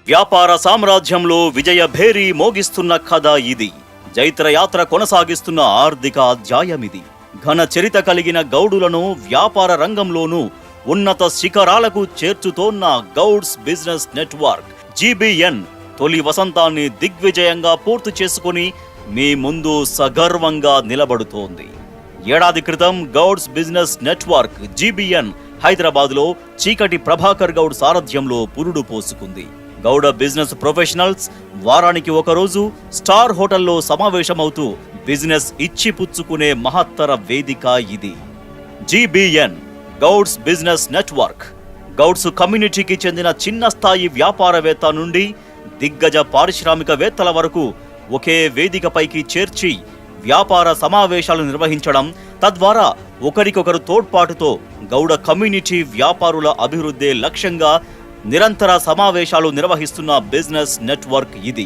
వ్యాపార సామ్రాజ్యంలో విజయ భేరీ మోగిస్తున్న కథ ఇది. జైత్రయాత్ర కొనసాగిస్తున్న ఆర్థిక అధ్యాయమిది. ఘన చరిత కలిగిన గౌడులను వ్యాపార రంగంలోనూ ఉన్నత శిఖరాలకు చేర్చుతోన్న గౌడ్స్ బిజినెస్ నెట్వర్క్ జీబీఎన్ తొలి వసంతాన్ని దిగ్విజయంగా పూర్తి చేసుకుని మీ ముందు సగర్వంగా నిలబడుతోంది. ఏడాది క్రితం గౌడ్స్ బిజినెస్ నెట్వర్క్ జీబీఎన్ హైదరాబాద్లో చీకటి ప్రభాకర్ గౌడ్ సారథ్యంలో పురుడు పోసుకుంది. గౌడ బిజినెస్ ప్రొఫెషనల్స్ వారానికి ఒకరోజు స్టార్ హోటల్లో సమావేశమవుతూ బిజినెస్ ఇచ్చిపుచ్చుకునే మహత్తర వేదిక ఇది. GBN Gouds business network Gouds కమ్యూనిటీకి చెందిన చిన్న స్థాయి వ్యాపారవేత్త నుండి దిగ్గజ పారిశ్రామికవేత్తల వరకు ఒకే వేదికపైకి చేర్చి వ్యాపార సమావేశాలు నిర్వహించడం, తద్వారా ఒకరికొకరు తోడ్పాటుతో గౌడ కమ్యూనిటీ వ్యాపారుల అభివృద్ధే లక్ష్యంగా నిరంతర సమావేశాలు నిర్వహిస్తున్న బిజినెస్ నెట్వర్క్ ఇది.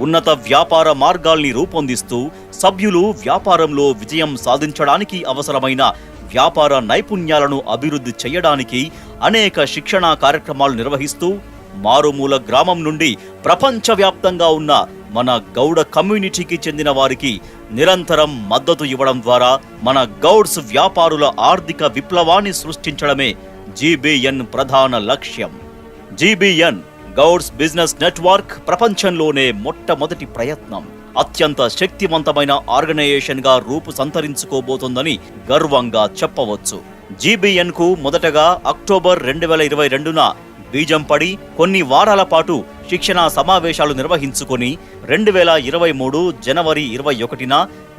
ఉన్నత వ్యాపార మార్గాల్ని రూపొందిస్తూ సభ్యులు వ్యాపారంలో విజయం సాధించడానికి అవసరమైన వ్యాపార నైపుణ్యాలను అభివృద్ధి చేయడానికి అనేక శిక్షణా కార్యక్రమాలు నిర్వహిస్తూ మారుమూల గ్రామం నుండి ప్రపంచవ్యాప్తంగా ఉన్న మన గౌడ కమ్యూనిటీకి చెందిన వారికి నిరంతరం మద్దతు ఇవ్వడం ద్వారా మన గౌడ్స్ వ్యాపారుల ఆర్థిక విప్లవాన్ని సృష్టించడమే జీబీఎన్ ప్రధాన లక్ష్యం. జీబీఎన్ గౌడ్స్ బిజినెస్ నెట్వర్క్ ప్రపంచంలోనే మొట్టమొదటి ప్రయత్నం. అత్యంత శక్తివంతమైన ఆర్గనైజేషన్ గా రూపు సంతరించుకోబోతోందని గర్వంగా చెప్పవచ్చు. జీబీఎన్ కు మొదటగా అక్టోబర్ 2022న బీజం పడి కొన్ని వారాల పాటు శిక్షణా సమావేశాలు నిర్వహించుకొని 2023 జనవరి 21న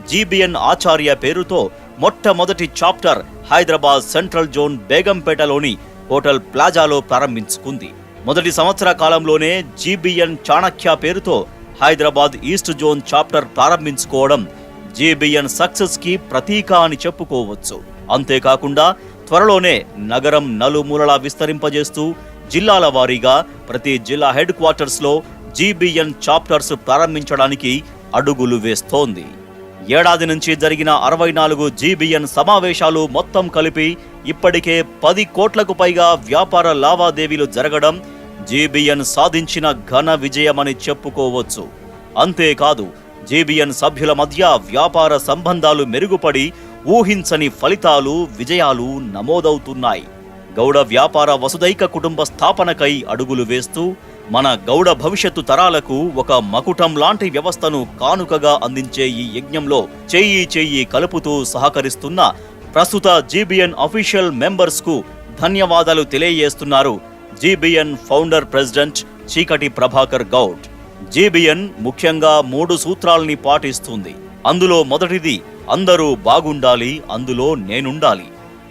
జీబీఎన్ ఆచార్య పేరుతో మొట్టమొదటి చాప్టర్ హైదరాబాద్ సెంట్రల్ జోన్ బేగంపేటలోని హోటల్ ప్లాజాలో ప్రారంభించుకుంది. మొదటి సంవత్సర కాలంలోనే జీబీఎన్ చాణక్య పేరుతో హైదరాబాద్ ఈస్ట్ జోన్ చాప్టర్ ప్రారంభించుకోవడం జీబీఎన్ సక్సెస్ కి ప్రతీక అని చెప్పుకోవచ్చు. అంతేకాకుండా త్వరలోనే నగరం నలుమూలలా విస్తరింపజేస్తూ జిల్లాల వారీగా ప్రతి జిల్లా హెడ్ క్వార్టర్స్ లో జీబీఎన్ చాప్టర్స్ ప్రారంభించడానికి అడుగులు వేస్తోంది. ఏడాది నుంచి జరిగిన 64 జీబీఎన్ సమావేశాలు మొత్తం కలిపి ఇప్పటికే 10 కోట్లకు పైగా వ్యాపార లావాదేవీలు జరగడం జీబీఎన్ సాధించిన ఘన విజయమని చెప్పుకోవచ్చు. అంతేకాదు, జీబీఎన్ సభ్యుల మధ్య వ్యాపార సంబంధాలు మెరుగుపడి ఊహించని ఫలితాలు, విజయాలు నమోదవుతున్నాయి. గౌడ వ్యాపార వసుదైక కుటుంబ స్థాపనకై అడుగులు వేస్తూ మన గౌడ భవిష్యత్తు తరాలకు ఒక మకుటం లాంటి వ్యవస్థను కానుకగా అందించే ఈ యజ్ఞంలో చెయ్యి కలుపుతూ సహకరిస్తున్న ప్రస్తుత జీబీఎన్ అఫీషియల్ మెంబర్స్ కు ధన్యవాదాలు తెలియజేస్తున్నారు జీబీఎన్ ఫౌండర్ ప్రెసిడెంట్ చీకటి ప్రభాకర్ గౌడ్. జీబీఎన్ ముఖ్యంగా 3 సూత్రాల్ని పాటిస్తుంది. అందులో మొదటిది అందరూ బాగుండాలి, అందులో నేనుండాలి.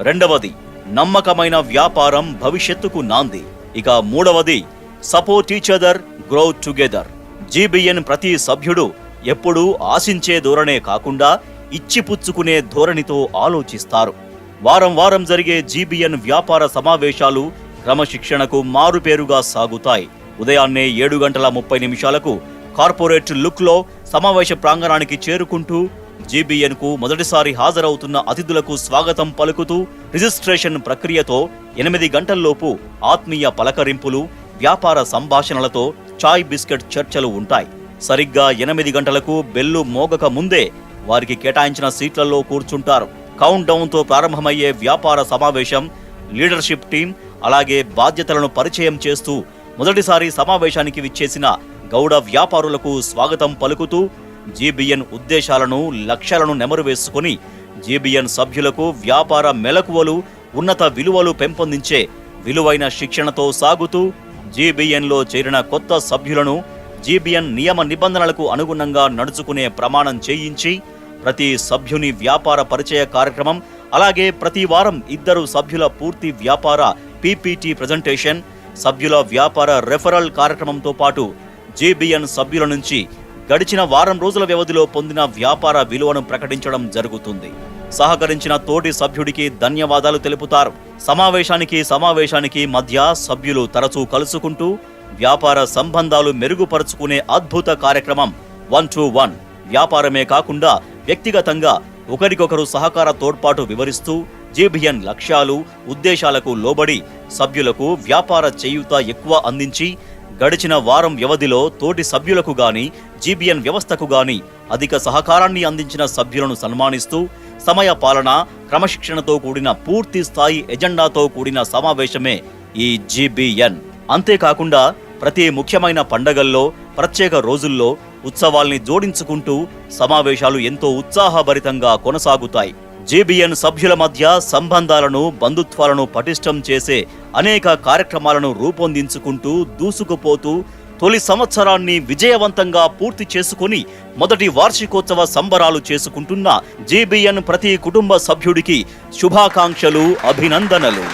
రెండవది నమ్మకమైన వ్యాపారం భవిష్యత్తుకు నాంది. ఇక మూడవది support each other, grow together. GBN ప్రతి సభ్యుడు ఎప్పుడూ ఆశించే ధోరణే కాకుండా ఇచ్చిపుచ్చుకునే ధోరణితో ఆలోచిస్తారు. వారం జరిగే జీబీఎన్ వ్యాపార సమావేశాలు క్రమశిక్షణకు మారుపేరుగా సాగుతాయి. ఉదయాన్నే 7:30 కార్పొరేట్ లుక్ లో సమావేశ ప్రాంగణానికి చేరుకుంటూ జీబీఎన్ కు మొదటిసారి హాజరవుతున్న అతిథులకు స్వాగతం పలుకుతూ రిజిస్ట్రేషన్ ప్రక్రియతో 8 గంటల్లోపు ఆత్మీయ పలకరింపులు, వ్యాపార సంభాషణలతో చాయ్ బిస్కెట్ చర్చలు ఉంటాయి. సరిగ్గా 8 గంటలకు బెల్లు మోగక ముందే వారికి కేటాయించిన సీట్లలో కూర్చుంటారు. కౌంట్ డౌన్ తో ప్రారంభమయ్యే వ్యాపార సమావేశం లీడర్షిప్ టీం అలాగే బాధ్యతలను పరిచయం చేస్తూ మొదటిసారి సమావేశానికి విచ్చేసిన గౌడ వ్యాపారులకు స్వాగతం పలుకుతూ జీబీఎన్ ఉద్దేశాలను, లక్ష్యాలను నెమరు వేసుకుని జీబీఎన్ సభ్యులకు వ్యాపార మెలకువలు, ఉన్నత విలువలు పెంపొందించే విలువైన శిక్షణతో సాగుతూ జీబీఎన్లో చేరిన కొత్త సభ్యులను జీబీఎన్ నియమ నిబంధనలకు అనుగుణంగా నడుచుకునే ప్రమాణం చేయించి ప్రతి సభ్యుని వ్యాపార పరిచయ కార్యక్రమం, అలాగే ప్రతి వారం 2 సభ్యుల పూర్తి వ్యాపార పీపీటీ ప్రజెంటేషన్, సభ్యుల వ్యాపార రెఫరల్ కార్యక్రమంతో పాటు జీబీఎన్ సభ్యుల నుంచి గడిచిన వారం రోజుల వ్యవధిలో పొందిన వ్యాపార విలువను ప్రకటించడం జరుగుతుంది. సహకరించిన తోటి సభ్యుడికి ధన్యవాదాలు తెలుపుతారు. సమావేశానికి మధ్య సభ్యులు తరచూ కలుసుకుంటూ వ్యాపార సంబంధాలు మెరుగుపరుచుకునే అద్భుత కార్యక్రమం 1-to-1. వ్యాపారమే కాకుండా వ్యక్తిగతంగా ఒకరికొకరు సహకార తోడ్పాటు వివరిస్తూ జీబీఎన్ లక్ష్యాలు, ఉద్దేశాలకు లోబడి సభ్యులకు వ్యాపార చేయూత ఎక్కువ అందించి గడిచిన వారం వ్యవధిలో తోటి సభ్యులకు గాని జీబీఎన్ వ్యవస్థకు గాని అధిక సహకారాన్ని అందించిన సభ్యులను సన్మానిస్తూ సమయ పాలన, క్రమశిక్షణతో కూడిన పూర్తి స్థాయి ఎజెండాతో కూడిన సమావేశమే ఈ జీబీఎన్. అంతేకాకుండా ప్రతి ముఖ్యమైన పండగల్లో, ప్రత్యేక రోజుల్లో ఉత్సవాల్ని జోడించుకుంటూ సమావేశాలు ఎంతో ఉత్సాహభరితంగా కొనసాగుతాయి. జీబీఎన్ సభ్యుల మధ్య సంబంధాలను, బంధుత్వాలను పటిష్టం చేసే అనేక కార్యక్రమాలను రూపొందించుకుంటూ దూసుకుపోతూ తొలి సంవత్సరాన్ని విజయవంతంగా పూర్తి చేసుకుని మొదటి వార్షికోత్సవ సంబరాలు చేసుకుంటున్న జీబీఎన్ ప్రతి కుటుంబ సభ్యుడికి శుభాకాంక్షలు, అభినందనలు.